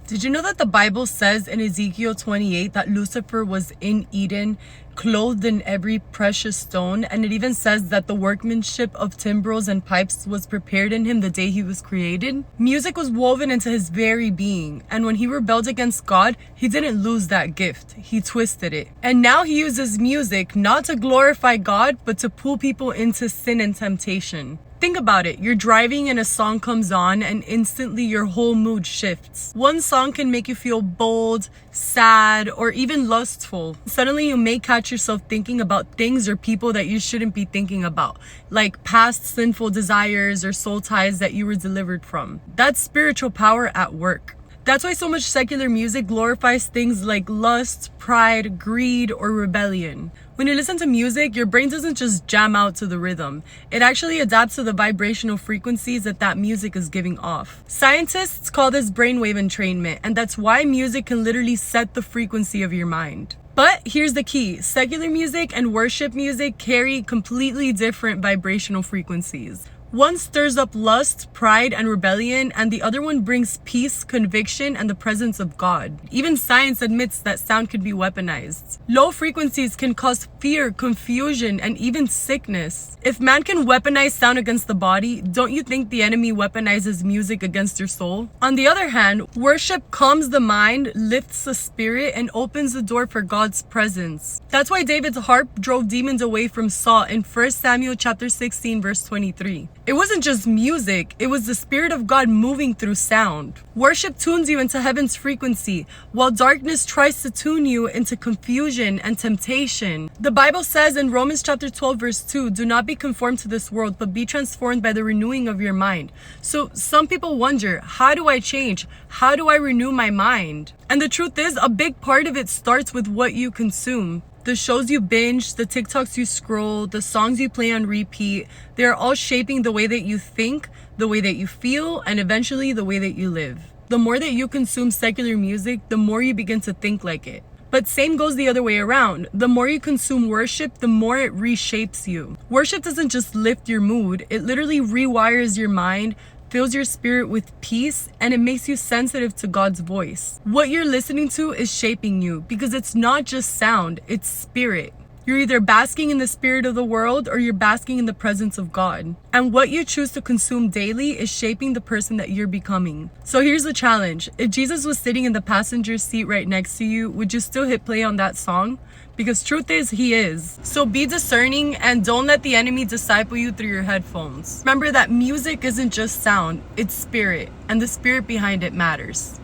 Did you know that the Bible says in Ezekiel 28 that Lucifer was in Eden, clothed in every precious stone? And it even says that the workmanship of timbrels and pipes was prepared in him the day he was created. Music was woven into his very being. And when he rebelled against God, he didn't lose that gift. He twisted it. And now he uses music not to glorify God, but to pull people into sin and temptation. Think about it. You're driving and a song comes on and instantly your whole mood shifts. One song can make you feel bold, sad, or even lustful. Suddenly you may catch yourself thinking about things or people that you shouldn't be thinking about, like past sinful desires or soul ties that you were delivered from. That's spiritual power at work. That's why so much secular music glorifies things like lust, pride, greed, or rebellion. When you listen to music, your brain doesn't just jam out to the rhythm. It actually adapts to the vibrational frequencies that music is giving off. Scientists call this brainwave entrainment, and that's why music can literally set the frequency of your mind. But here's the key. Secular music and worship music carry completely different vibrational frequencies. One stirs up lust, pride, and rebellion, and the other one brings peace, conviction, and the presence of God. Even science admits that sound could be weaponized. Low frequencies can cause fear, confusion, and even sickness. If man can weaponize sound against the body, don't you think the enemy weaponizes music against your soul? On the other hand, worship calms the mind, lifts the spirit, and opens the door for God's presence. That's why David's harp drove demons away from Saul in 1 Samuel chapter 16, verse 23. It wasn't just music, it was the Spirit of God moving through sound. Worship tunes you into heaven's frequency, while darkness tries to tune you into confusion and temptation. The Bible says in Romans chapter 12 verse 2, do not be conformed to this world, but be transformed by the renewing of your mind. So some people wonder, how do I change? How do I renew my mind? And the truth is, a big part of it starts with what you consume. The shows you binge, the TikToks you scroll, the songs you play on repeat, they're all shaping the way that you think, the way that you feel, and eventually the way that you live. The more that you consume secular music, the more you begin to think like it. But same goes the other way around. The more you consume worship, the more it reshapes you. Worship doesn't just lift your mood, it literally rewires your mind, fills your spirit with peace, and it makes you sensitive to God's voice. What you're listening to is shaping you because it's not just sound, it's spirit. You're either basking in the spirit of the world or you're basking in the presence of God. And what you choose to consume daily is shaping the person that you're becoming. So here's the challenge. If Jesus was sitting in the passenger seat right next to you, would you still hit play on that song? Because truth is, he is. So be discerning and don't let the enemy disciple you through your headphones. Remember that music isn't just sound, it's spirit, and the spirit behind it matters.